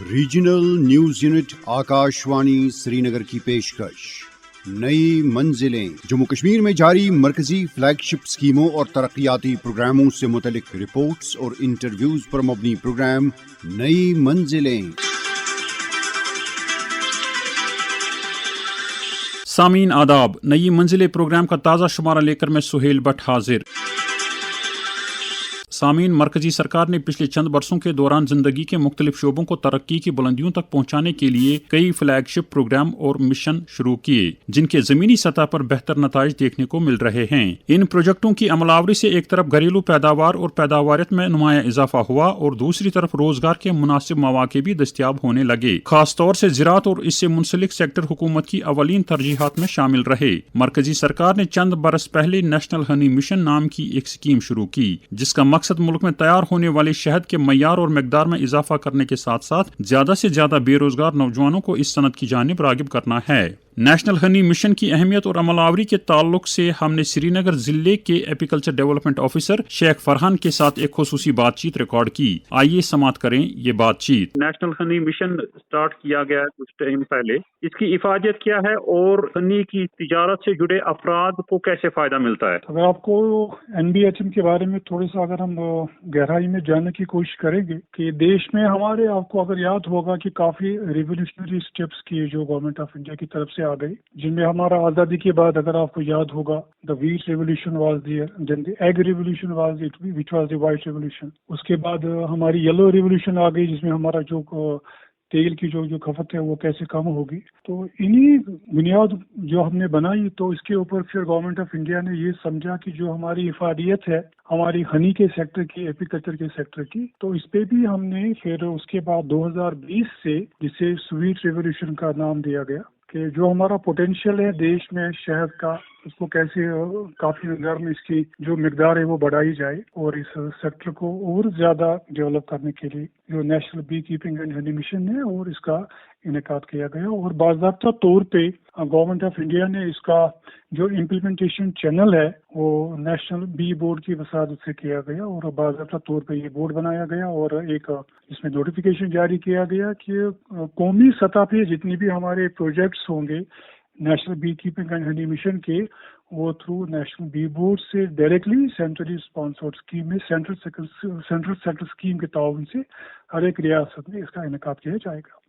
Regional news unit Akashvani Srinagar की पेशकश नई मंजिलें। जम्मू कश्मीर में जारी मरकजी फ्लैगशिप स्कीमों और तरक्याती प्रोग्रामों से मुतल्लिक रिपोर्ट्स और इंटरव्यूज पर मबनी प्रोग्राम नई मंजिलें। सामीन आदाब, नई मंजिलें प्रोग्राम का ताज़ा शुमारा लेकर मैं सुहेल भट्ट हाजिर। सामीन, मरकजी सरकार ने पिछले चंद बरसों के दौरान जिंदगी के मुख्तलिफ शोबों को तरक्की की बुलंदियों तक पहुंचाने के लिए कई फ्लैगशिप प्रोग्राम और मिशन शुरू किए, जिनके जमीनी सतह पर बेहतर नताइज देखने को मिल रहे हैं। इन प्रोजेक्टों की अमलावरी से एक तरफ घरेलू पैदावार और पैदावारियत में नुमाया इजाफा हुआ और दूसरी तरफ रोजगार के मुनासिब मौके भी दस्तियाब होने लगे। खासतौर से ज़राअत और इससे मुंसलिक सेक्टर हुकूमत की अवलीन तरजीहात में शामिल रहे। मरकजी सरकार ने चंद बरस पहले नेशनल हनी मिशन नाम की एक स्कीम शुरू की, जिसका मकसद मुल्क में तैयार होने वाले शहद के मयार और मकदार में इजाफा करने के साथ साथ ज्यादा से ज्यादा बेरोजगार नौजवानों को इस सनत की जानिब रागिब करना है। नेशनल हनी मिशन की अहमियत और अमलावरी के ताल्लुक से हमने श्रीनगर जिले के apiculture development officer Sheikh Farhan के साथ एक खुसूसी बातचीत रिकॉर्ड की। आइए समात करें ये बातचीत। नेशनल हनी मिशन स्टार्ट किया गया है कुछ टाइम पहले, इसकी इफादियत क्या है और हनी की तिजारत से जुड़े अफराद को कैसे फायदा मिलता है? अगर आपको NBHM के बारे में थोड़ा सा अगर हम गहराई में जानने की कोशिश करेंगे कि देश में हमारे, आपको अगर याद होगा कि काफी रिवोल्यूशनरी स्टेप्स किए जो गवर्नमेंट ऑफ इंडिया की तरफ से आ गई, जिनमें हमारा आजादी के बाद अगर आपको याद होगा the wheat revolution was there, then the egg revolution was it which was the white revolution. उसके बाद हमारी येलो रेवोल्यूशन आ गई, जिसमें हमारा जो तेल की जो खपत है वो कैसे कम होगी। तो इन्हीं बुनियाद जो हमने बनाई, तो इसके ऊपर फिर गवर्नमेंट ऑफ इंडिया ने ये समझा कि जो हमारी इफादियत है हमारी हनी के सेक्टर की, एपीकल्चर के सेक्टर की, तो इस पे भी हमने फिर उसके बाद 2020 से जिसे स्वीट रेवोल्यूशन का नाम दिया गया कि जो हमारा पोटेंशियल है देश में शहद का, उसको कैसे काफी मकदार में इसकी जो मकदार है वो बढ़ाई जाए और इस सेक्टर को और ज्यादा डेवलप करने के लिए जो national beekeeping and honey mission है और इसका इनेकाद किया गया। और बाज़ाब्ता तौर पे गवर्नमेंट ऑफ इंडिया ने इसका जो इम्प्लीमेंटेशन चैनल है वो नेशनल बी बोर्ड की वसादत से किया गया और बाज़ाब्ता तौर पे ये बोर्ड बनाया गया और एक इसमें नोटिफिकेशन जारी किया गया कि कौमी सतह पे जितनी भी हमारे प्रोजेक्ट्स होंगे national beekeeping and honey mission के, वो थ्रू नेशनल बी बोर्ड से डायरेक्टली सेंट्रली स्पॉन्सर्ड स्कीम में सेंट्रल सेक्टर स्कीम के ताउन से हर एक रियासत में इसका इनेकाद किया जाएगा।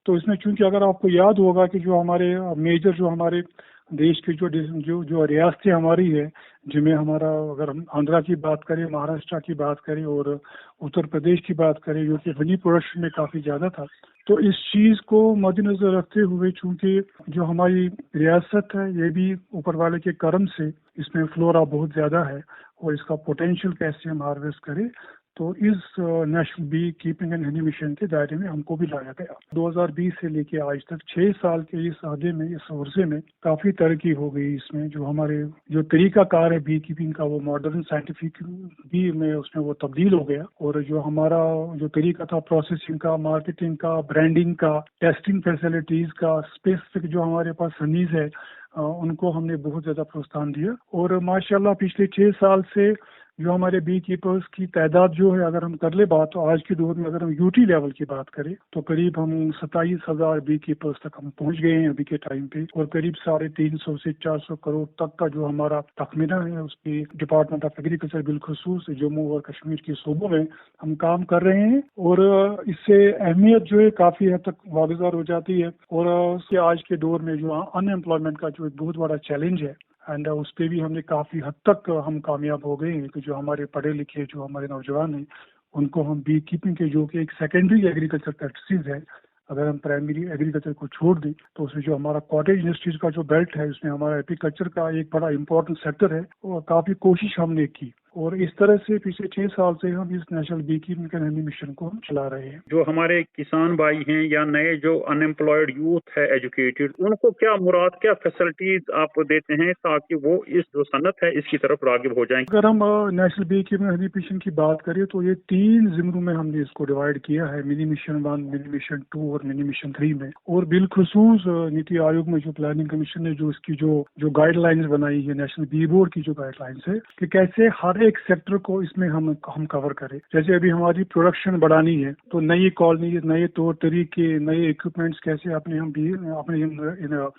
तो इसमें चूंकि अगर आपको याद होगा कि जो हमारे मेजर जो हमारे देश की जो रियासतें हमारी है, जिनमें हमारा अगर हम आंध्रा की बात करें, महाराष्ट्र की बात करें और उत्तर प्रदेश की बात करें, जो कि हनी प्रोडक्शन में काफी ज्यादा था, तो इस चीज को मद्देनजर रखते हुए चूंकि जो हमारी रियासत है ये भी ऊपर वाले के करम से इसमें फ्लोरा बहुत ज्यादा है और इसका पोटेंशियल कैसे हम हार्वेस्ट करें, तो इस national beekeeping and honey mission के दायरे में हमको भी लाया गया। 2020 से लेके आज तक 6 साल के इस अरसे में, इस वर्षे में काफी तरक्की हो गई। इसमें जो हमारे जो तरीका कार है बी कीपिंग का वो मॉडर्न साइंटिफिक बी में उसमें वो तब्दील हो गया और जो हमारा जो तरीका था प्रोसेसिंग का, मार्केटिंग का, ब्रांडिंग का, टेस्टिंग फैसिलिटीज का, स्पेसिफिक जो हमारे पास हनीज है उनको हमने बहुत ज्यादा प्रोत्साहन दिया और माशाल्लाह पिछले 6 साल से जो हमारे बी कीपर्स की तादाद जो है, अगर हम कर ले बात, तो आज के दौर में अगर हम यूटी लेवल की बात करें तो करीब हम 27,000 बी कीपर्स तक हम पहुंच गए हैं अभी के टाइम पे और करीब 350 से 400 करोड़ तक का जो हमारा तखमीना है उसकी डिपार्टमेंट ऑफ एग्रीकल्चर बिलखुसूस जम्मू और कश्मीर के सूबों में हम काम कर रहे हैं और इससे अहमियत जो है काफी हद तक वागुजार हो जाती है और आज के दौर में जो अनएम्प्लॉयमेंट का जो एक बहुत बड़ा चैलेंज है एंड उस पर भी हमने काफी हद तक हम कामयाब हो गए हैं कि जो हमारे पढ़े लिखे जो हमारे नौजवान हैं उनको हम बी कीपिंग के जो कि एक सेकेंडरी एग्रीकल्चर प्रैक्टिसेस है, अगर हम प्राइमरी एग्रीकल्चर को छोड़ दें तो उसमें जो हमारा कॉटेज इंडस्ट्रीज का जो बेल्ट है उसमें हमारा एपीकल्चर का एक बड़ा इंपॉर्टेंट सेक्टर है और काफी कोशिश हमने की और इस तरह से पिछले 6 साल से हम इस national beekeeping and honey mission को हम चला रहे हैं। जो हमारे किसान भाई हैं या नए जो अनएम्प्लॉयड यूथ है एजुकेटेड, उनको क्या मुराद, क्या फैसिलिटीज आप देते हैं ताकि वो इस जो सनत है इसकी तरफ रागिब हो जाएं? अगर हम national beekeeping and honey mission की बात करें तो ये 3 जिम्रों में हमने इसको डिवाइड किया है, मिनी मिशन 1, मिनी मिशन 2 और मिनी मिशन 3 में। और बिलखुसूस नीति आयोग में जो प्लानिंग कमीशन ने जो इसकी जो गाइडलाइंस बनाई है, नेशनल बी बोर्ड की जो गाइडलाइंस है कि कैसे हर हर एक सेक्टर को इसमें हम कवर करें। जैसे अभी हमारी प्रोडक्शन बढ़ानी है तो नई कॉलोनी, नए तौर तरीके, नए इक्विपमेंट्स कैसे अपने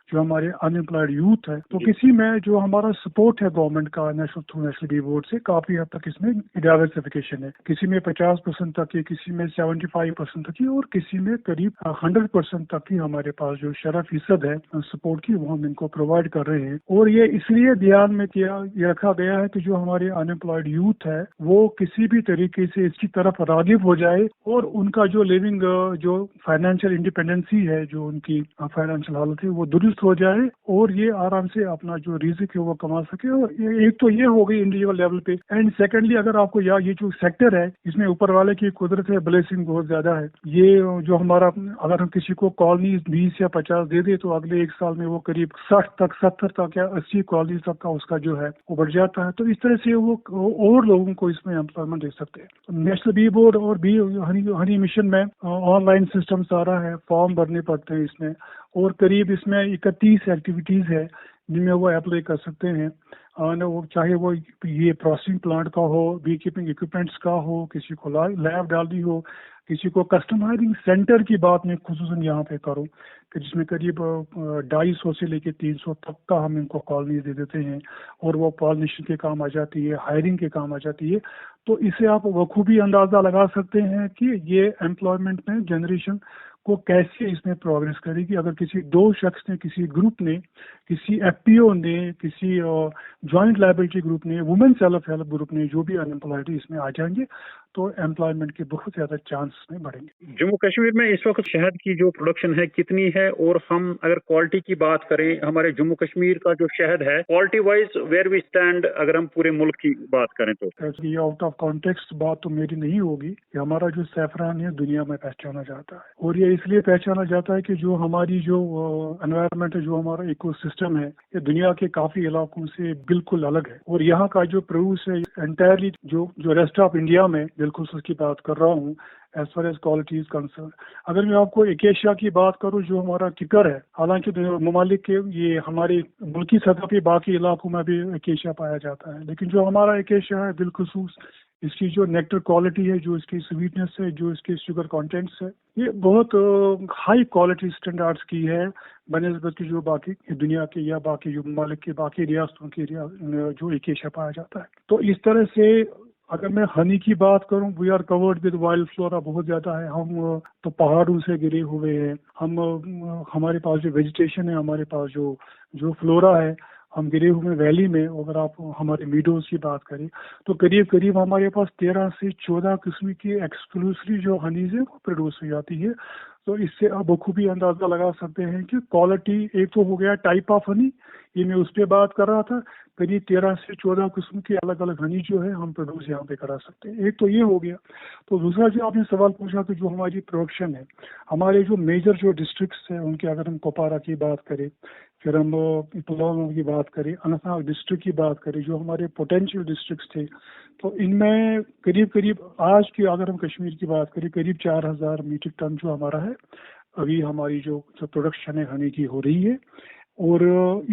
जो हमारे अनएम्प्लॉयड यूथ है, तो किसी में जो हमारा सपोर्ट है गवर्नमेंट का नेशनल बी बोर्ड से काफी हद तक इसमें डाइवर्सिफिकेशन है। किसी में 50% तक की, किसी में 75% तक की, और किसी में करीब 100% तक की हमारे पास जो 60% है सपोर्ट की, वो हम इनको प्रोवाइड कर रहे हैं। और ये इसलिए ध्यान में ये रखा गया है कि जो हमारे अनएम्प्लॉयड यूथ है वो किसी भी तरीके से इसकी तरफ रागिब हो जाए और उनका जो लिविंग, जो फाइनेंशियल इंडिपेंडेंसी है, जो उनकी फाइनेंशियल हालत है, वो दुरुस्त हो जाए और ये आराम से अपना जो रिज़्क है वो कमा सके। और एक तो ये हो गई इंडिविजुअल लेवल पे, एंड सेकेंडली अगर आपको ये जो सेक्टर है इसमें ऊपर वाले की कुदरत है, ब्लेसिंग बहुत ज्यादा है। ये जो हमारा, अगर हम किसी को कॉलोनी 20 या 50 दे दे तो अगले एक साल में वो करीब 60 तक, 70 तक या 80 कॉलोनी तक का उसका जो है वो बढ़ जाता है। तो इस तरह से वो और लोगों को इसमें एम्प्लॉयमेंट दे सकते हैं। तो नेशनल बी बोर्ड और बी हनी मिशन में ऑनलाइन सिस्टम सारा है, फॉर्म भरने पड़ते हैं इसमें, और करीब इसमें 31 एक्टिविटीज है जिनमें वो अप्लाई कर सकते हैं। वो चाहे वो ये प्रोसेसिंग प्लांट का हो, बी कीपिंग इक्विपमेंट्स का हो, किसी को लैब डालनी हो, किसी को कस्टमाइजिंग सेंटर की बात मैं खुसूसन यहाँ पे करूँ कि जिसमें करीब 250 से लेके 300 तक का हम इनको कॉलोनी दे देते हैं, और वो पॉलिनेशन के काम आ जाती है, हायरिंग के काम आ जाती है। तो इसे आप बखूबी अंदाजा लगा सकते हैं कि ये एम्प्लॉयमेंट में जनरेशन को कैसे इसमें प्रोग्रेस करेगी। अगर किसी दो शख्स ने, किसी ग्रुप ने, किसी एफपीओ ने, किसी जॉइंट लायबिलिटी ग्रुप ने, वुमेन सेल्फ हेल्प ग्रुप ने, जो भी अनएम्प्लॉयड इसमें आ जाएंगे तो एम्प्लॉयमेंट के बहुत ज्यादा चांस में बढ़ेंगे। जम्मू कश्मीर में इस वक्त शहद की जो प्रोडक्शन है कितनी है, और हम अगर क्वालिटी की बात करें, हमारे जम्मू कश्मीर का जो शहद है quality wise where we stand, अगर हम पूरे मुल्क की बात करें तो? ये आउट ऑफ कॉन्टेक्स्ट बात तो मेरी नहीं होगी कि हमारा जो सैफरान है दुनिया में पहचाना जाता है, और ये इसलिए पहचाना जाता है कि जो हमारी जो एनवायरनमेंट है, जो हमारा इकोसिस्टम है, ये दुनिया के काफी इलाकों से बिल्कुल अलग है। और यहाँ का जो प्रोड्यूस है एंटायरली जो रेस्ट ऑफ इंडिया में, बिल्कुल उसकी बात कर रहा हूँ as far as quality is concern. अगर मैं आपको एकेशिया की बात करूं, जो हमारा किकर है, हालांकि ममालिक के ये हमारे मुल्की सतह पे बाकी इलाकों में भी एकेशिया पाया जाता है, लेकिन जो हमारा एकेशिया है बिलखुसूस इसकी जो नेक्टर क्वालिटी है, जो इसकी स्वीटनेस है, जो इसके शुगर कंटेंट्स है, ये बहुत हाई क्वालिटी स्टैंडर्ड्स की है बनिस्बत की जो बाकी दुनिया के या बाकी जो ममालिक के बाकी रियासतों के जो एकेशिया पाया जाता है। तो इस तरह से अगर मैं हनी की बात करूं, we are covered with wild flora बहुत ज्यादा है। हम तो पहाड़ों से घिरे हुए हैं, हमारे पास जो वेजिटेशन है, हमारे पास जो फ्लोरा है, हम गिरे हुए वैली में, अगर आप हमारे मीडोज की बात करें तो करीब करीब हमारे पास 13 से 14 किस्म की एक्सक्लूसिवली जो हनीज है वो प्रोड्यूस हो जाती है। तो इससे आप बखूबी अंदाजा लगा सकते हैं कि क्वालिटी, एक तो हो गया टाइप ऑफ हनी, ये मैं उस पर बात कर रहा था, करीब 13 से 14 किस्म के अलग अलग हनी जो है हम प्रोड्यूस यहाँ पे करा सकते हैं। एक तो ये हो गया। तो दूसरा जो आपने सवाल पूछा कि जो हमारी प्रोडक्शन है, हमारे जो मेजर जो डिस्ट्रिक्ट्स हैं उनके, अगर हम कुपवारा की बात करें, फिर हम पुलवामा की बात करें, अनंतनाग डिस्ट्रिक्ट की बात करें, जो हमारे पोटेंशियल डिस्ट्रिक्ट्स थे, तो इनमें करीब करीब आज की अगर हम कश्मीर की बात करें, करीब 4000 मीट्रिक टन जो हमारा है अभी हमारी जो प्रोडक्शन है हनी की हो रही है। और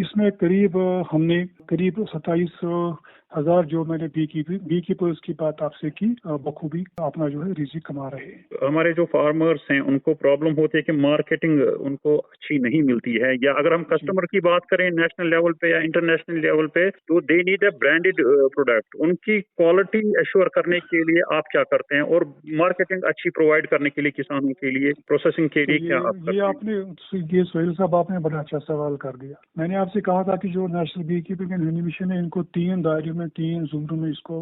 इसमें करीब हमने करीब 27,000 जो मैंने बी कीपर्स की बात आपसे की, बखूबी अपना जो है रिज़िक कमा रहे हैं। हमारे जो फार्मर्स हैं उनको प्रॉब्लम होती है कि मार्केटिंग उनको अच्छी नहीं मिलती है, या अगर हम कस्टमर की बात करें नेशनल लेवल पे या इंटरनेशनल लेवल पे, तो they need a branded product. उनकी क्वालिटी एश्योर करने के लिए आप क्या करते हैं, और मार्केटिंग अच्छी प्रोवाइड करने के लिए किसानों के लिए, प्रोसेसिंग के लिए क्या आप करते हैं? ये सोहेल साहब आपने बड़ा अच्छा सवाल कर दिया। मैंने आपसे कहा था कि जो national beekeeping and honey mission है, इनको 3 दायरे में, 3 जोनों में इसको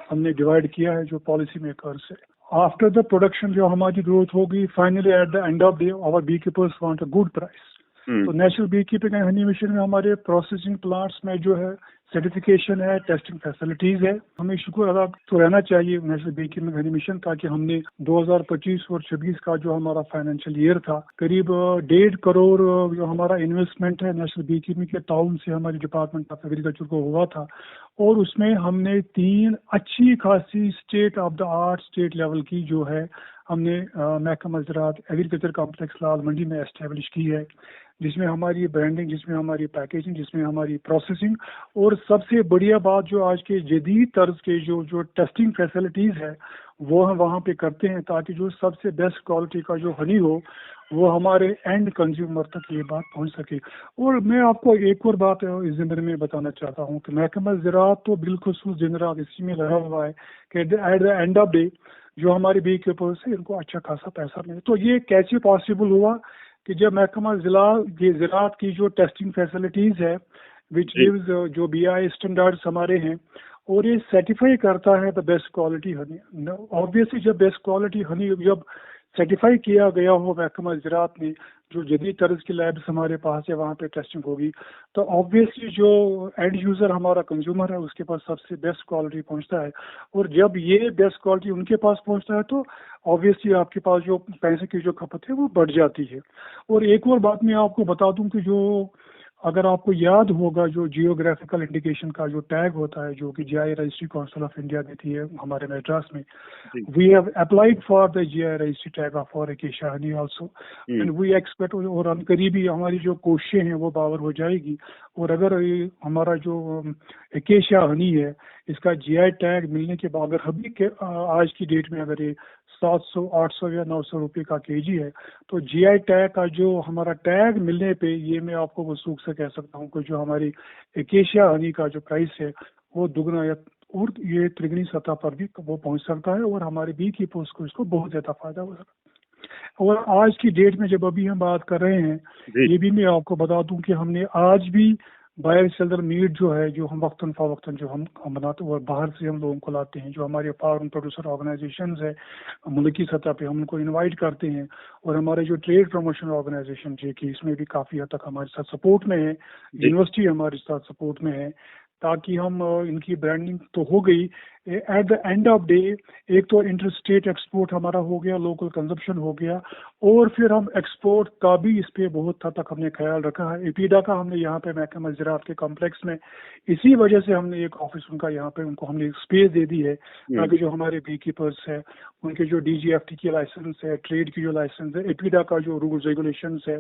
हमने डिवाइड किया है जो पॉलिसी मेकर्स है। आफ्टर द प्रोडक्शन जो हमारी ग्रोथ होगी, finally at the end of day our beekeepers want a good price. तो national beekeeping and honey mission में हमारे प्रोसेसिंग प्लांट्स में जो है सर्टिफिकेशन है, टेस्टिंग फैसिलिटीज है। हमें शुक्र अदा तो रहना चाहिए national beekeeping honey mission का कि हमने 2025 और 26 का जो हमारा फाइनेंशियल ईयर था, करीब 1.5 करोड़ जो हमारा इन्वेस्टमेंट है नेशनल बी कीपिंग के ताउन से हमारे डिपार्टमेंट ऑफ एग्रीकल्चर को हुआ था, और उसमें हमने 3 अच्छी खासी state of the art state level की जो है हमने महकमा ज़राअत एग्रीकल्चर कॉम्प्लेक्स लाल मंडी में एस्टेब्लिश की है, जिसमें हमारी ब्रांडिंग, जिसमें हमारी पैकेजिंग, जिसमें हमारी प्रोसेसिंग और सबसे बढ़िया बात जो आज के जदीद तर्ज के जो टेस्टिंग फैसिलिटीज है वो हम वहाँ पे करते हैं, ताकि जो सबसे बेस्ट क्वालिटी का जो हनी हो वो हमारे एंड कंज्यूमर तक ये बात पहुँच सके। और मैं आपको एक और बात इस ज़िम्मे में बताना चाहता हूँ कि महकमा ज़राअत तो बिलखुसूस दिन रात इसी में लगा हुआ है कि eight the end of day जो हमारे बी कीपर्स है इनको अच्छा खासा पैसा मिले। तो ये कैसे पॉसिबल हुआ कि जब महकमा ज़राअत की जो टेस्टिंग फैसिलिटीज़ है विच गिव्स जो BI स्टैंडर्ड्स हमारे हैं और ये सर्टिफाई करता है the best quality Honey. Obviously जब बेस्ट क्वालिटी हनी जब सर्टिफाई किया गया हो महकमा ज़राअत में, जो जदीद तर्ज की लैब्स हमारे पास है वहाँ पे टेस्टिंग होगी, तो ऑब्वियसली जो एंड यूज़र हमारा कंज्यूमर है उसके पास सबसे बेस्ट क्वालिटी पहुँचता है। और जब ये बेस्ट क्वालिटी उनके पास पहुँचता है तो ऑब्वियसली आपके पास जो पैसे की जो खपत है वो बढ़ जाती है। और एक और बात मैं आपको बता दूं कि जो अगर आपको याद होगा जो जियोग्राफिकल इंडिकेशन का जो टैग होता है जो कि GI registry council of India देती है हमारे मद्रास में, we have applied for the GI registry tag of for acacia honey also and we expect, और हम करीबी हमारी जो कोशिशें हैं वो बावर हो जाएगी। और अगर हमारा जो एकेशिया हनी है इसका GI टैग मिलने के बाद अगर अभी के आज की डेट में अगर ये 700, 800 या 900 रुपये का केजी है, तो GI टैग का जो हमारा टैग मिलने पे ये मैं आपको वसूख से कह सकता हूँ कि जो हमारी एकेशिया हनी का जो प्राइस है वो दुगना या और ये त्रिगुनी सतह पर भी वो पहुँच सकता है और हमारे बी कीपर्स को इसको बहुत ज़्यादा फायदा हो सकता है। और आज की डेट में जब अभी हम बात कर रहे हैं ये भी मैं आपको बता दूं कि हमने आज भी बायर सेलर मीट जो है जो हम वक्तन फ़वक्तन जो हम बनाते हैं और बाहर से हम लोगों को लाते हैं, जो हमारे फार्म प्रोड्यूसर ऑर्गेनाइजेशंस है मुल्की सतह पे हम उनको इनवाइट करते हैं। और हमारे जो ट्रेड प्रमोशन ऑर्गेनाइजेशन जो कि इसमें भी काफ़ी हद तक हमारे साथ सपोर्ट में है, यूनिवर्सिटी हमारे साथ सपोर्ट में है, ताकि हम इनकी ब्रांडिंग तो हो गई, eight the end of day एक तो इंटर स्टेट एक्सपोर्ट हमारा हो गया, लोकल कंजप्शन हो गया, और फिर हम एक्सपोर्ट का भी इस पे बहुत हद तक हमने ख्याल रखा है। एपीडा का हमने यहाँ पे महकमा ज़राअत के कॉम्प्लेक्स में इसी वजह से हमने एक ऑफिस उनका यहाँ पे उनको हमने स्पेस दे दी है ताकि जो हमारे बी कीपर्स है उनके जो DGFT की लाइसेंस है, ट्रेड की जो लाइसेंस है, एपीडा का जो रूल्स रेगुलेशंस है,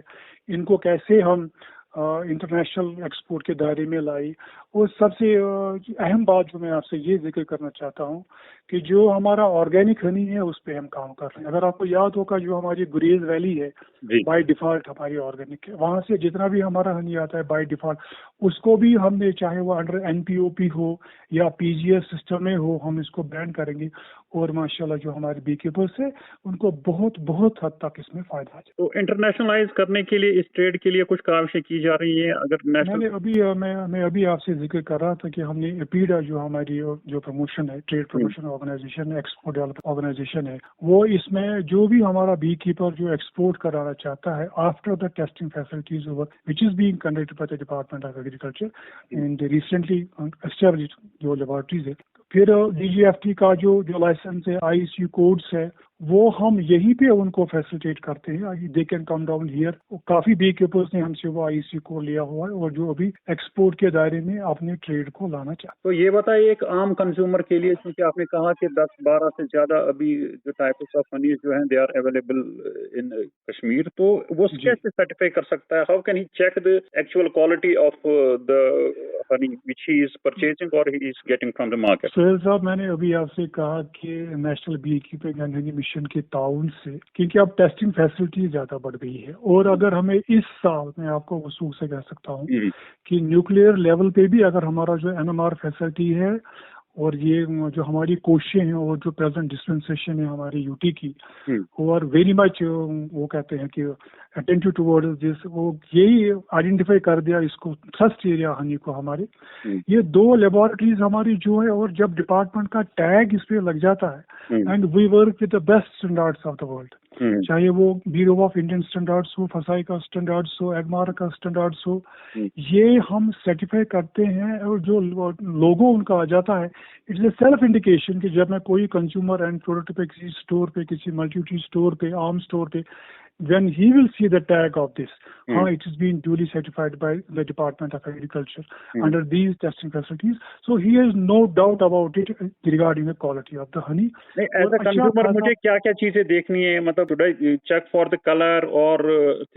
इनको कैसे हम इंटरनेशनल एक्सपोर्ट के दायरे में लाई। और सबसे अहम बात जो मैं आपसे ये जिक्र करना चाहता हूँ कि जो हमारा ऑर्गेनिक हनी है उस पर हम काम कर रहे हैं। अगर आपको याद होगा जो हमारी गुरेज वैली है बाय डिफ़ॉल्ट हमारी ऑर्गेनिक है, वहाँ से जितना भी हमारा हनी आता है बाय डिफ़ॉल्ट उसको भी हमने चाहे वो अंडर NPOP हो या PGS सिस्टम में हो हम इसको ब्रांड करेंगे और माशाल्लाह जो हमारे बी कीपर्स है उनको बहुत बहुत हद तक इसमें फायदा है। तो इंटरनेशनलाइज करने के लिए इस ट्रेड के लिए कुछ काविशें की जा रही है? अगर मैंने मैं अभी आपसे जिक्र कर रहा था कि हमने एपीडा जो हमारी जो प्रमोशन है, trade promotion organisation, export development organisation है, वो इसमें जो भी हमारा बी कीपर जो एक्सपोर्ट कराना चाहता है after the testing facilities over which is being conducted by the department of agriculture and recently established जो लेबोरेटरीज है, फिर DGFT का जो लाइसेंस है, IEC कोड्स है, वो हम यहीं पे उनको फैसिलिटेट करते हैं। दे कैन कम डाउन हियर। काफ़ी बी कीपर्स ने हमसे वो IEC कोड लिया हुआ है और जो अभी एक्सपोर्ट के दायरे में अपने ट्रेड को लाना चाहते हैं। तो ये बताइए एक आम कंज्यूमर के लिए, क्योंकि आपने कहा कि 10-12 से ज़्यादा अभी जो टाइप्स ऑफ हनीज जो हैं they are available in Kashmir, तो वो कैसे सर्टिफाई कर सकता है? How can he check the actual quality of the honey which he is purchasing और he is getting from the market? Sohail साहब, मैंने अभी आपसे कहा कि national beekeeping and honey mission के ताउन से, क्योंकि अब टेस्टिंग फैसिलिटी ज्यादा बढ़ गई है और अगर हमें इस साल, मैं आपको वसूख से कह सकता हूँ कि न्यूक्लियर लेवल पे भी अगर हमारा जो NMR फैसिलिटी है और ये जो हमारी कोशिशें हैं और जो प्रेजेंट डिस्पेंसेशन है हमारी यूटी की, और वेरी मच वो कहते हैं कि अटेंटिव टुवर्ड्स दिस, वो यही आइडेंटिफाई कर दिया इसको थ्रस्ट एरिया हनी को हमारे। ये 2 लेबोरेटरीज हमारी जो है, और जब डिपार्टमेंट का टैग इस पे लग जाता है and we work with the best standards of the world, चाहे वो ब्यूरो ऑफ इंडियन स्टैंडर्ड्स हो, फसाई का स्टैंडर्ड्स हो, एगमार का स्टैंडर्ड्स हो, ये हम सर्टिफाई करते हैं। और जो लोगो उनका आ जाता है, इट्स ए सेल्फ इंडिकेशन कि जब मैं कोई कंज्यूमर एंड प्रोडक्ट पे, किसी स्टोर पे, किसी मल्टी स्टोर पे, आर्म स्टोर पे when he will see the tag of this, it has been duly certified by the Department of Agriculture under these testing facilities, so he has no doubt about it regarding the quality of the honey. As a consumer मुझे क्या क्या चीजें देखनी है, मतलब today check for the colour और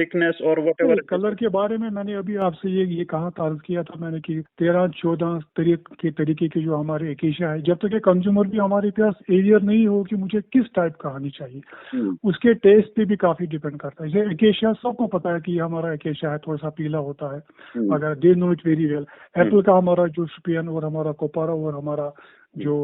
thickness और whatever? Colour के बारे में मैंने अभी आपसे ये कहा था, अर्ज किया था मैंने कि 13-14 तरीके के जो हमारे एकेशिया है, जब तक कंज्यूमर भी हमारे पास एवियर नहीं हो कि मुझे किस टाइप का हनी चाहिए, उसके टेस्ट पे भी काफी डिपेंड करता है। जैसे एकेशिया सबको पता है कि हमारा एकेशिया है थोड़ा सा पीला होता है, अगर they know it very well. Apple का हमारा जो शुपियन और हमारा कोपारा और हमारा जो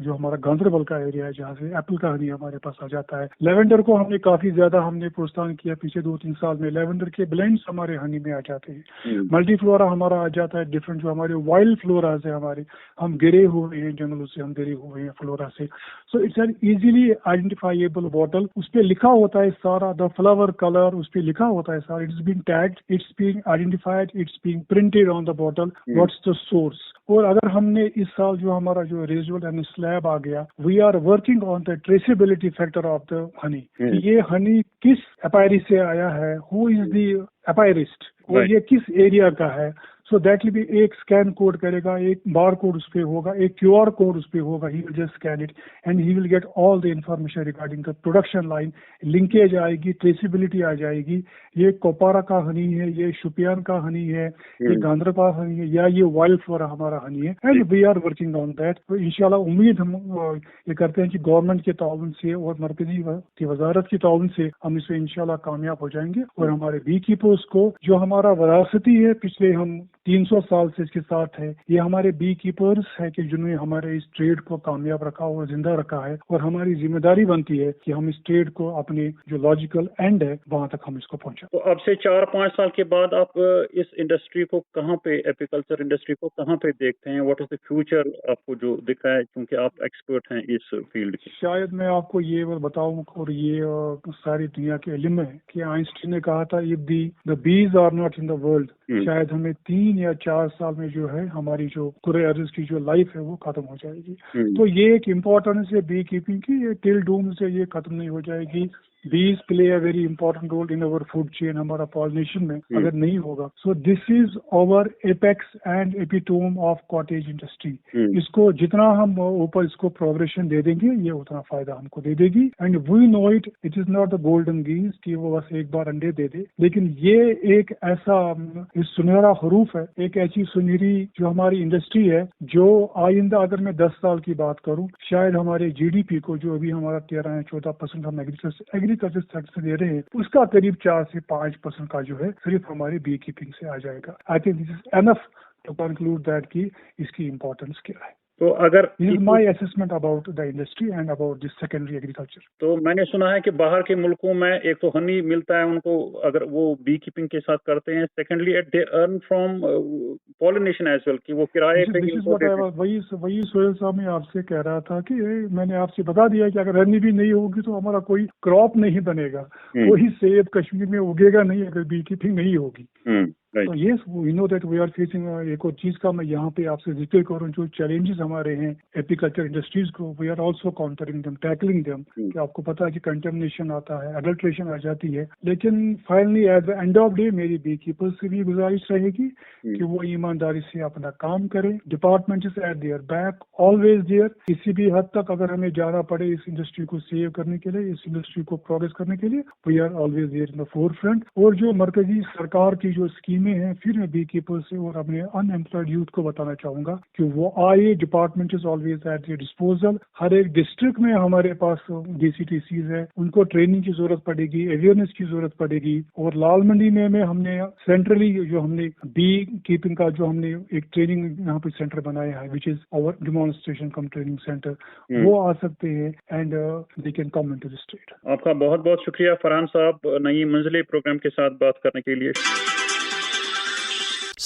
हमारा गांधरबल का एरिया है जहाँ से एप्पल का हनी हमारे पास आ जाता है। लेवेंडर को हमने काफी ज्यादा प्रोत्साहन किया पिछले 2-3 साल में। लेवेंडर के ब्लेंड्स हमारे हनी में आ जाते हैं। मल्टीफ्लोरा हमारा आ जाता है डिफरेंट, जो हमारे वाइल्ड फ्लोराज है हमारे, हम गिरे हुए हैं जंगलों से, हम गिरे हुए हैं फ्लोरा से। So it's an easily identifiable bottle, उस पर लिखा होता है सारा, द फ्लावर कलर उस पर लिखा होता है सारा, it's being tagged, it's being identified, it's being printed on the bottle, what's the source. और अगर हमने इस साल जो हमारा जो रेजुअल यानी स्लैब आ गया, we are working on the traceability factor of the honey, ये हनी किस एपायरी से आया है, हु इज द एपायरिस्ट, और ये किस एरिया का है। सो दैट विल बी, एक स्कैन कोड करेगा, एक बार कोड उस पे होगा, एक QR कोड उस पे होगा, he will just scan it and he will get all the information regarding the production line, linkage आएगी, ट्रेसिबिलिटी आ जाएगी, ये कोपारा का हनी है, ये शुपियान का हनी है, ये गांधरबल हनी है, या ये वाइल्ड फ्लोरा हमारा हनी है, and we are working on that. तो इंशाल्लाह उम्मीद हम ये करते हैं कि गवर्नमेंट के ताउन से और मरकजी की वजारत के ताउन से हम इसमें इंशाल्लाह कामयाब हो जाएंगे, और हमारे बी कीपर्स को जो हमारा विरासती है पिछले हम 300 साल से इसके साथ है, ये हमारे बी कीपर्स है कि जिन्होंने हमारे इस ट्रेड को कामयाब रखा और जिंदा रखा है, और हमारी जिम्मेदारी बनती है कि हम इस ट्रेड को अपने जो लॉजिकल एंड है वहां तक हम इसको पहुंचा। तो अब से 4-5 साल के बाद आप इस इंडस्ट्री को कहाँ पे, एपीकल्चर इंडस्ट्री को कहाँ पे देखते हैं? व्हाट इज द फ्यूचर आपको जो दिख रहा है, क्योंकि आप एक्सपर्ट हैं इस फील्ड के? शायद मैं आपको ये बताऊं, और ये सारी दुनिया के इल्म है कि आइंस्टीन ने कहा था, if the bees are not in the world, शायद हमें 3 या 4 साल में जो है हमारी जो पूरे अर्ज की जो लाइफ है वो खत्म हो जाएगी। तो ये एक इम्पोर्टेंस है बी कीपिंग की, ये टिल डूम से ये खत्म नहीं हो जाएगी। Bees play a very important role in our food chain, हमारा पॉलिनेशन में अगर नहीं होगा। So this is our apex and epitome of cottage industry। इसको जितना हम ऊपर इसको प्रोग्रेशन दे देंगे, ये उतना फायदा हमको दे देगी। And we know it, it is not the golden geese कि वो बस एक बार अंडे दे दे, लेकिन ये एक ऐसा सुनहरा हरूफ है, एक ऐसी सुनहरी जो हमारी इंडस्ट्री है, जो आइंदा अगर मैं 10 साल की बात करूं, शायद हमारे GDP को, जो अभी हमारा 13 या 14% हम एग्रीकल्चर सेक्टर से दे रहे हैं, उसका करीब 4 से 5% का जो है सिर्फ हमारी बी कीपिंग से आ जाएगा। I think this is enough to conclude that कि इसकी इम्पोर्टेंस क्या है। तो अगर my assessment about the industry and about this secondary agriculture. तो मैंने सुना है कि बाहर के मुल्कों में एक तो हनी मिलता है उनको, अगर वो बी कीपिंग के साथ करते हैं, secondly they earn from pollination as well, कि वो किराए पे। वही सोहेल साहब मैं आपसे कह रहा था कि मैंने आपसे बता दिया कि अगर हनी भी नहीं होगी तो हमारा कोई क्रॉप नहीं बनेगा, कोई सेब कश्मीर में उगेगा नहीं अगर बी कीपिंग नहीं होगी। तो yes we know that we are facing. एक और चीज का मैं यहाँ पे आपसे जिक्र करूँ, जो चैलेंजेस हमारे हैं एपीकल्चर इंडस्ट्रीज को, we are also countering them, tackling them. कि आपको पता है कि कंटेमिनेशन आता है, अडल्ट्रेशन आ जाती है, लेकिन finally at the end of day मेरी बी कीपर्स से भी गुजारिश रहेगी कि वो ईमानदारी से अपना काम करें। Department is at their back, always there. किसी भी हद तक अगर हमें जाना पड़े इस इंडस्ट्री को सेव करने के लिए, इस इंडस्ट्री को प्रोग्रेस करने के लिए, we are always there in the forefront. और जो मरकजी सरकार की जो स्कीम हैं, फिर मैं बी कीपर से और अपने अनएम्प्लॉयड यूथ को बताना चाहूंगा कि वो आए, department is always at their disposal. हर एक डिस्ट्रिक्ट में हमारे पास DCTCs है, उनको ट्रेनिंग की जरूरत पड़ेगी, अवेयरनेस की जरूरत पड़ेगी। और लाल मंडी में हमने सेंट्रली जो हमने बी कीपिंग का जो हमने एक ट्रेनिंग यहाँ पे सेंटर बनाया है, which is our demonstration cum training centre, वो आ सकते हैं and they can come into the state. आपका बहुत बहुत शुक्रिया फरहान साहब, नई मंजिलें प्रोग्राम के साथ बात करने के लिए।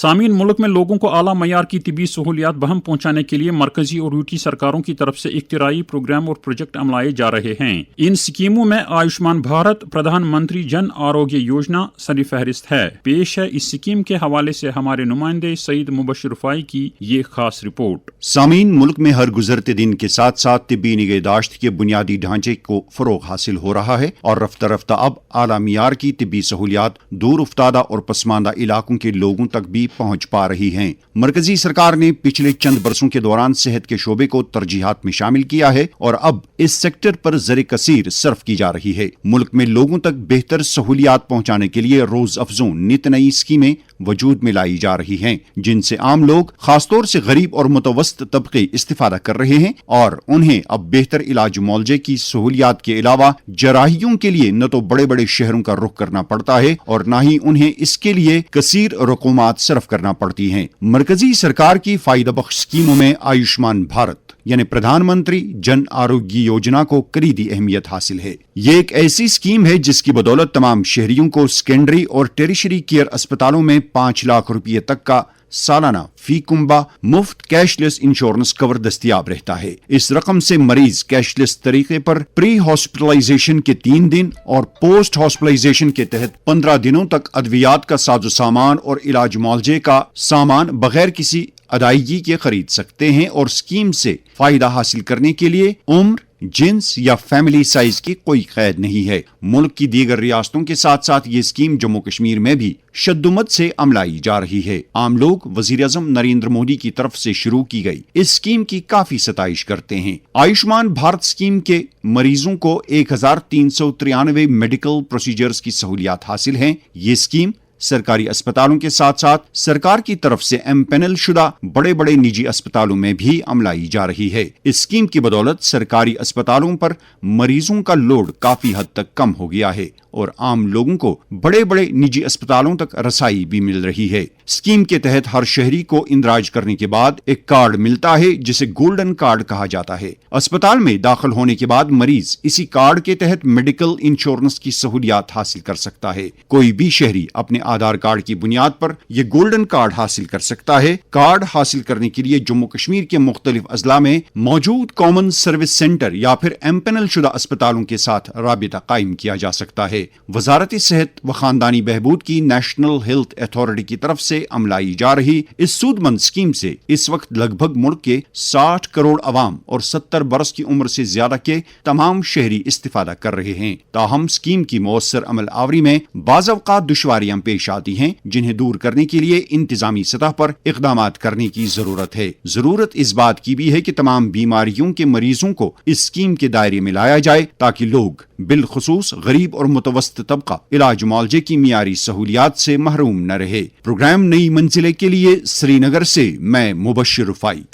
सामीन, मुल्क में लोगों को आला मयार की तिबी सहूलियात बहम पहुंचाने के लिए मरकजी और यूटी सरकारों की तरफ से इख्तिराई प्रोग्राम और प्रोजेक्ट अमलाए जा रहे हैं। इन स्कीमों में आयुष्मान भारत, प्रधानमंत्री जन आरोग्य योजना सरी फहरिस्त है। पेश है इस स्कीम के हवाले से हमारे नुमाइंदे सईद मुबशिर रफाई की ये खास रिपोर्ट। सामीन, मुल्क में हर गुजरते दिन के साथ साथ तिब्बी निगहदाश्त के बुनियादी ढांचे को फरोग हासिल हो रहा है और रफ्ता रफ्ता अब आला मियार की तिब्बी सहूलियात दूर उफ्तादा और पसमानदा इलाकों के लोगों तक भी पहुंच पा रही हैं। मरकजी सरकार ने पिछले चंद बरसों के दौरान सेहत के शोबे को तरजीहात में शामिल किया है और अब इस सेक्टर पर ज़र कसीर सर्फ की जा रही है। मुल्क में लोगों तक बेहतर सहूलियात पहुंचाने के लिए रोज अफजों नित नई स्कीमें वजूद में लाई जा रही हैं, जिनसे आम लोग, खासतौर से गरीब और मुतवस्सित तबके इस्तिफादा कर रहे हैं और उन्हें अब बेहतर इलाज मुआवजे की सहूलियात के अलावा जराहियों के लिए न तो बड़े बड़े शहरों का रुख करना पड़ता है और न ही उन्हें इसके लिए कसीर रकूमात सर्फ करना पड़ती हैं। मरकजी सरकार की फायदा बख्श स्कीमों में आयुष्मान भारत यानी प्रधानमंत्री जन आरोग्य योजना को कलीदी अहमियत हासिल है। ये एक ऐसी स्कीम है जिसकी बदौलत तमाम शहरियों को सेकेंडरी और टेरिशरी केयर अस्पतालों में 5 लाख रुपये तक का सालाना फी कुंबा मुफ्त कैशलेस इंश्योरेंस कवर दस्तियाब रहता है। इस रकम से मरीज कैशलेस तरीके पर प्री हॉस्पिटलाइजेशन के 3 दिन और पोस्ट हॉस्पिटलाइजेशन के तहत 15 दिनों तक अद्वियात का साजो सामान और इलाज मुआवजे का सामान बगैर किसी अदायगी के खरीद सकते हैं और स्कीम से फायदा हासिल करने के लिए उम्र, जिन्स या फैमिली साइज की कोई कैद नहीं है। मुल्क की दीगर रियासतों के साथ साथ ये स्कीम जम्मू कश्मीर में भी शद्दुमत से अमलाई जा रही है। आम लोग वजीर आज़म नरेंद्र मोदी की तरफ से शुरू की गई इस स्कीम की काफी सताइश करते हैं। आयुष्मान भारत स्कीम के मरीजों को 1393 मेडिकल प्रोसीजर्स की सहूलियात हासिल है। ये स्कीम सरकारी अस्पतालों के साथ साथ सरकार की तरफ से एमपैनल शुदा बड़े बड़े निजी अस्पतालों में भी अमलाई जा रही है। इस स्कीम की बदौलत सरकारी अस्पतालों पर मरीजों का लोड काफी हद तक कम हो गया है और आम लोगों को बड़े बड़े निजी अस्पतालों तक रसाई भी मिल रही है। स्कीम के तहत हर शहरी को इंदराज करने के बाद एक कार्ड मिलता है जिसे गोल्डन कार्ड कहा जाता है। अस्पताल में दाखिल होने के बाद मरीज इसी कार्ड के तहत मेडिकल इंश्योरेंस की सहूलियात हासिल कर सकता है। कोई भी शहरी अपने आधार कार्ड की बुनियाद पर यह गोल्डन कार्ड हासिल कर सकता है। कार्ड हासिल करने के लिए जम्मू कश्मीर के मुख्तलिफ अजला में मौजूद कॉमन सर्विस सेंटर या फिर एमपैनल शुदा अस्पतालों के साथ राबिता कायम किया जा सकता है। वजारत सेहत व खानदानी बहबूद की नेशनल हेल्थ अथॉरिटी की तरफ से अमलाई जा रही इस सूदमंद स्कीम से इस वक्त लगभग मुल्क के 60 करोड़ अवाम और 70 बरस की उम्र से ज्यादा के तमाम शहरी इस्तिफादा कर रहे हैं। ताहम स्कीम की मौसर अमल आवरी में बाज़ औक़ात दुश्वारियां पेश आती हैं, जिन्हें दूर करने के लिए इंतजामी सतह पर इक़दामात करने की जरूरत है। जरूरत इस बात की भी है कि तमाम बीमारियों के मरीजों को इस स्कीम के दायरे में लाया जाए ताकि लोग बिलखुसूस गरीब और मुतवस्सित तबका इलाज मुआवजे की मियारी सहूलियात से महरूम न रहे। प्रोग्राम नई मंजिलें के लिए श्रीनगर से मैं मुबशिर रफाई।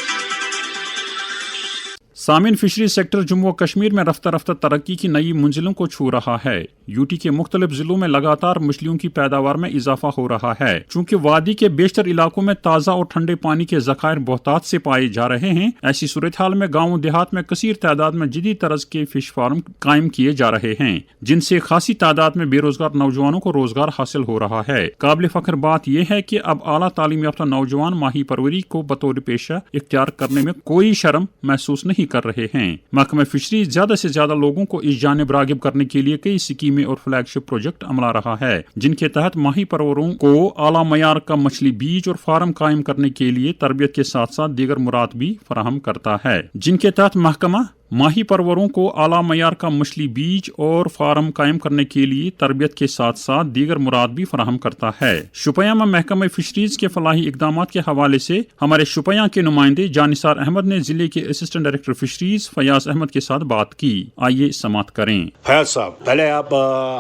सामीन, फिशरी सेक्टर जम्मू कश्मीर में रफ्ता रफ्ता तरक्की की नई मंजिलों को छू रहा है। यूटी के मुख्तलिफ जिलों में लगातार मछलियों की पैदावार में इजाफा हो रहा है। चूंकि वादी के बेशतर इलाकों में ताज़ा और ठंडे पानी के ज़खायर बहुतात से पाए जा रहे हैं, ऐसी सूरत हाल में गाँव देहात में कसीर तादाद में जदीद तरज के फिश फार्म कायम किए जा रहे हैं, जिनसे खासी तादाद में बेरोजगार नौजवानों को रोजगार हासिल हो रहा है। काबिल फख्र बात यह है कि अब आला तालीम याफ्ता नौजवान माही परवरी को बतौर पेशा इख्तियार करने में कोई शर्म महसूस नहीं कर रहे हैं। महकमा फिशरीज ज्यादा से ज्यादा लोगों को इस जानिब रागिब करने के लिए कई स्कीमें और फ्लैगशिप प्रोजेक्ट अमला रहा है, जिनके तहत माही परवरों को आला मयार का मछली बीज और फार्म कायम करने के लिए तरबियत के साथ साथ दीगर मुराद भी फराहम करता है, जिनके तहत महकमा माही परवरों को आला मयार का मछली बीज और फार्म कायम करने के लिए तरबियत के साथ साथ दीगर मुराद भी फराहम करता है। शुपया में महकमा फिशरीज के फलाही इकदाम के हवाले से हमारे शुपया के नुमाइंदे जानिसार अहमद ने जिले के assistant director fisheries Fayaz Ahmad के साथ बात की। आइए समात करें। फयाज साहब, पहले आप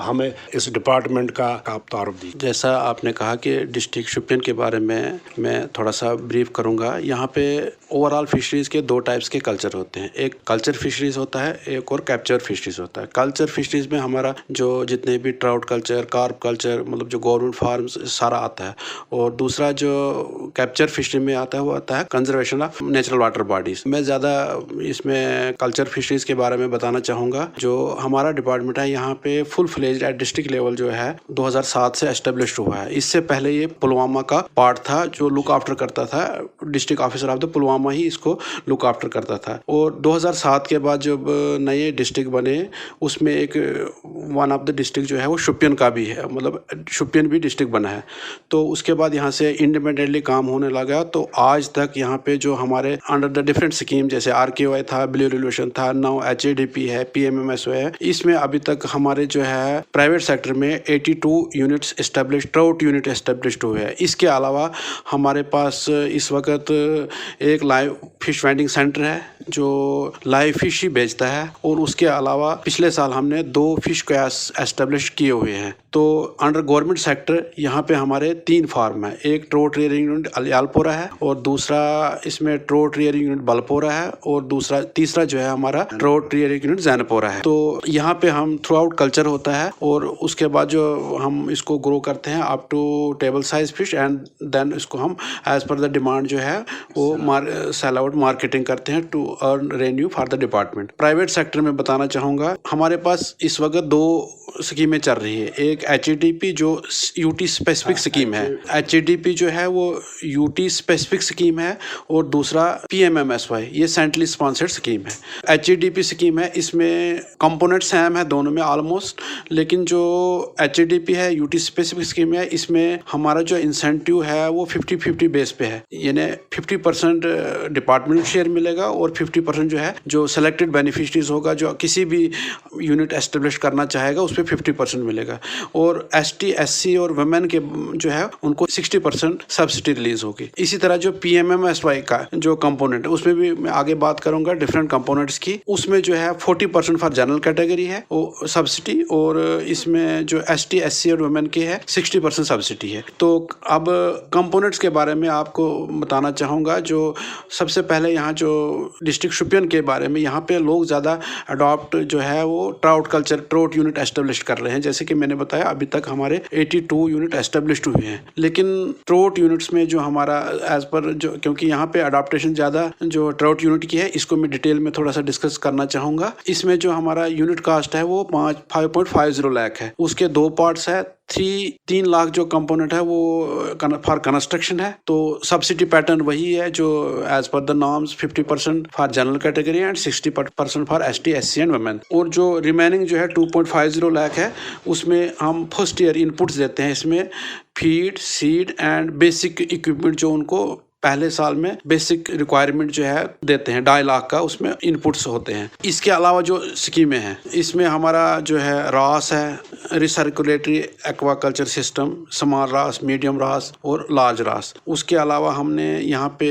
हमें इस डिपार्टमेंट का आप तारुफ दी। जैसा आपने कहा कि डिस्ट्रिक्ट शुपियन के बारे में मैं थोड़ा सा ब्रीफ करूंगा। यहाँ पे ओवरऑल फिशरीज के 2 टाइप्स के कल्चर होते हैं। एक कल्चर फिशरीज होता है, एक और कैप्चर फिशरीज होता है। कल्चर फिशरीज में हमारा जो जितने भी ट्राउट कल्चर, कार्प कल्चर, मतलब जो गवर्नमेंट फार्म्स सारा आता है। और दूसरा जो कैप्चर फिशरी में आता है वो आता है conservation of natural water bodies. मैं ज़्यादा इसमें कल्चर फिशरीज के बारे में बताना चाहूँगा। जो हमारा डिपार्टमेंट है यहाँ पे full fledged at district level जो है 2007 से एस्टेब्लिश हुआ है। इससे पहले ये पुलवामा का पार्ट था, जो लुक आफ्टर करता था, district officer of the Pulwama ही इसको लुक आफ्टर करता था। और 2007 के बाद जब नए डिस्ट्रिक्ट बने उसमें एक वन ऑफ द डिस्ट्रिक्ट जो है वो शोपियन का भी है, मतलब शोपियन भी डिस्ट्रिक्ट बना है। तो उसके बाद यहाँ से इंडिपेंडेंटली काम होने लगा। तो आज तक यहाँ पे जो हमारे अंडर द डिफरेंट स्कीम जैसे RKY था, ब्लू रेवोल्यूशन था, नाउ HADP है, PMMSY है, इसमें अभी तक हमारे जो है प्राइवेट सेक्टर में 82 units establish, trout unit established हुए हैं। इसके अलावा हमारे पास इस वक्त एक लाइव फिश वेंडिंग सेंटर है जो लाइव फिश ही बेचता है। और उसके अलावा पिछले साल हमने 2 फिश कैस एस्टेब्लिश किए हुए हैं। तो अंडर गवर्नमेंट सेक्टर यहाँ पे हमारे 3 फार्म है। एक ट्राउट रियरिंग यूनिट अलियालपुरा है, और दूसरा इसमें ट्राउट रियरिंग यूनिट बलपोरा है, और तीसरा जो है हमारा ट्राउट रियरिंग यूनिट जैनपोरा है। तो यहाँ पे हम थ्रू आउट कल्चर होता है, और उसके बाद जो हम इसको ग्रो करते हैं up to table size fish, and then इसको हम एज पर द डिमांड जो है वो सेल आउट मार्केटिंग करते हैं to earn revenue for the department. Private sector में बताना चाहूँगा, हमारे पास इस वक्त 2 स्कीमें चल रही है। एक HADP जो UT स्पेसिफिक स्कीम है, HADP जो है वो UT स्पेसिफिक स्कीम है, और दूसरा PMMSY ये सेंट्रली स्पॉन्सर्ड स्कीम है। HADP स्कीम है, इसमें कंपोनेंट सेम है दोनों में ऑलमोस्ट, लेकिन जो HADP है UT स्पेसिफिक स्कीम है, इसमें हमारा जो इंसेंटिव है वो 50-50 बेस पे है, यानी 50% डिपार्टमेंट शेयर मिलेगा और 50% जो है जो सेलेक्टेड बेनिफिशरीज होगा, जो किसी भी यूनिट एस्टेब्लिश करना चाहेगा उस पर 50% मिलेगा। और ST SC और वुमेन के जो है उनको 60% सब्सिडी रिलीज होगी। इसी तरह जो PMMSY का जो कंपोनेंट है उसमें भी मैं आगे बात करूंगा डिफरेंट कंपोनेंट्स की। उसमें जो है 40% फॉर जनरल कैटेगरी है वो सब्सिडी, और इसमें जो ST SC और वुमेन की है 60% सब्सिडी है। तो अब कंपोनेंट्स के बारे में आपको बताना चाहूँगा। जो सबसे पहले यहाँ जो डिस्ट्रिक्ट शोपियन के बारे में, यहाँ पे लोग ज़्यादा अडॉप्ट जो है वो trout culture, trout unit establish कर रहे हैं। जैसे कि मैंने बताया अभी तक हमारे 82 यूनिट एस्टेब्लिश्ड हुए हैं। लेकिन ट्राउट यूनिट्स में जो हमारा एज पर जो, क्योंकि यहाँ पे अडॉप्टेशन ज़्यादा जो ट्राउट यूनिट की है, इसको मैं डिटेल में थोड़ा सा डिस्कस करना चाहूँगा। इसमें जो हमारा यूनिट कास्ट है वो 5.50 लाख है। उसके 2 पार्ट्स है। 3 लाख जो कंपोनेंट है वो फॉर कंस्ट्रक्शन है। तो सब्सिडी पैटर्न वही है जो as per the norms 50% for general category and 60% for ST SC and women. और जो रिमेनिंग जो है 2.50 लाख है, उसमें हम फर्स्ट ईयर इनपुट्स देते हैं। इसमें feed, seed and basic equipment जो उनको पहले साल में बेसिक रिक्वायरमेंट जो है देते हैं, 2.5 लाख का उसमें इनपुट्स होते हैं। इसके अलावा जो स्कीमें हैं इसमें हमारा जो है रास है, रिसर्कुलेटरी एक्वाकल्चर सिस्टम, स्मॉल रास, मीडियम रास और लार्ज रास। उसके अलावा हमने यहाँ पे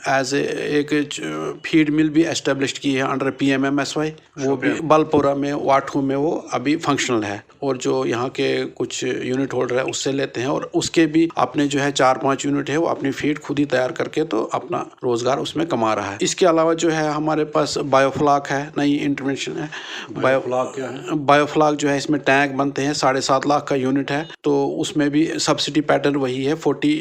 एज एक फीड मिल भी एस्टेब्लिश की है अंडर PMMSY, वो भी बलपोरा में, वाठू में वो अभी फंक्शनल है। और जो यहाँ के कुछ यूनिट होल्डर है उससे लेते हैं, और उसके भी अपने जो है 4-5 यूनिट है वो अपनी फीड खुद ही तैयार करके तो अपना रोजगार उसमें कमा रहा है। इसके अलावा जो है हमारे पास बायोफ्लाक है, नई इंटरवेंशन है। बायोफ्लाक क्या है? बायोफ्लाक जो है इसमें टैंक बनते हैं, 7.5 लाख का यूनिट है। तो उसमें भी सब्सिडी पैटर्न वही है 40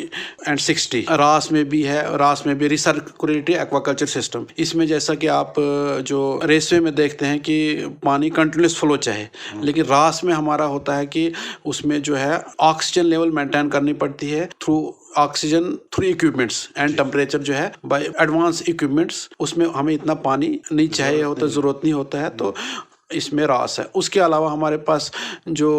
एंड 60। रास में भी है, रास में भी रिसर्कुलेटरी एक्वाकल्चर सिस्टम। इसमें जैसा कि आप जो रेसवे में देखते हैं कि पानी कंटिन्यूस फ्लो चाहे, लेकिन रास में हमारा होता है कि उसमें जो है ऑक्सीजन लेवल मेंटेन करनी पड़ती है through oxygen through equipments and temperature जो है बाय एडवांस इक्विपमेंट्स। उसमें हमें इतना पानी नहीं चाहिए होता, ज़रूरत नहीं होता है, तो इसमें रास है। उसके अलावा हमारे पास जो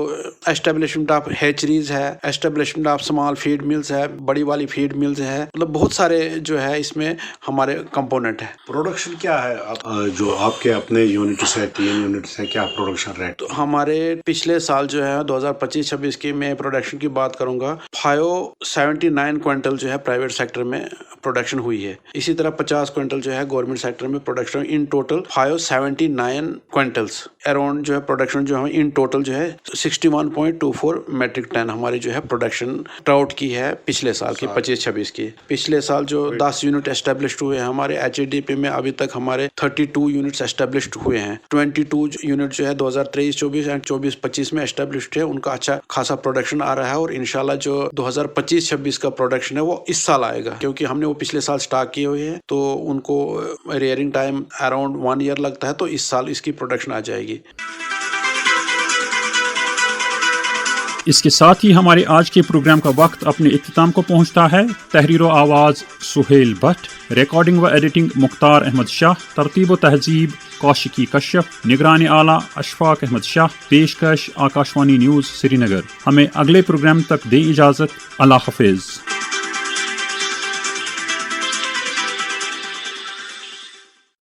एस्टेब्लिशमेंट ऑफ हैचरीज है, establishment of small feed mills है, बड़ी वाली फीड मिल्स है, मतलब बहुत सारे जो है इसमें हमारे कंपोनेंट है। प्रोडक्शन क्या है जो आपके अपने यूनिट्स है, 3 यूनिट्स है, क्या प्रोडक्शन रेट? तो हमारे पिछले साल जो है 2025-26 की मैं प्रोडक्शन की बात करूंगा, 579 क्विंटल जो है प्राइवेट सेक्टर में प्रोडक्शन हुई है। इसी तरह 50 क्विंटल जो है गवर्नमेंट सेक्टर में production, in total 579 quintals around जो है प्रोडक्शन जो है इन टोटल जो है 61.24 मेट्रिक टन हमारी जो है प्रोडक्शन ट्राउट की है पिछले साल की 25-26 की। पिछले साल जो 10 यूनिट एस्टेब्लिश्ड हुए हैं हमारे HADP में, अभी तक हमारे 32 यूनिट्स एस्टेब्लिश्ड हुए हैं। 22 यूनिट जो है 2023-24 एंड 24-25 में एस्टेब्लिश्ड है, उनका अच्छा खासा प्रोडक्शन आ रहा है और इंशाल्लाह जो 2025-26 का प्रोडक्शन है वो इस साल आएगा, क्योंकि हमने वो पिछले साल स्टॉक किए हुए हैं तो उनको रेयरिंग टाइम अराउंड 1 ईयर लगता है, तो इस साल इसकी प्रोडक्शन आ जाएगी। इसके साथ ही हमारे आज के प्रोग्राम का वक्त अपने इख्तिताम को पहुंचता है। तहरीर व आवाज़ सुहेल भट्ट, रिकॉर्डिंग व एडिटिंग मुख्तार अहमद शाह, तरतीब व तहजीब कौशिकी कश्यप, निगरानी आला अशफाक अहमद शाह, पेशकश आकाशवाणी न्यूज़ श्रीनगर। हमें अगले प्रोग्राम तक दें इजाज़त। अल्लाह हाफिज़।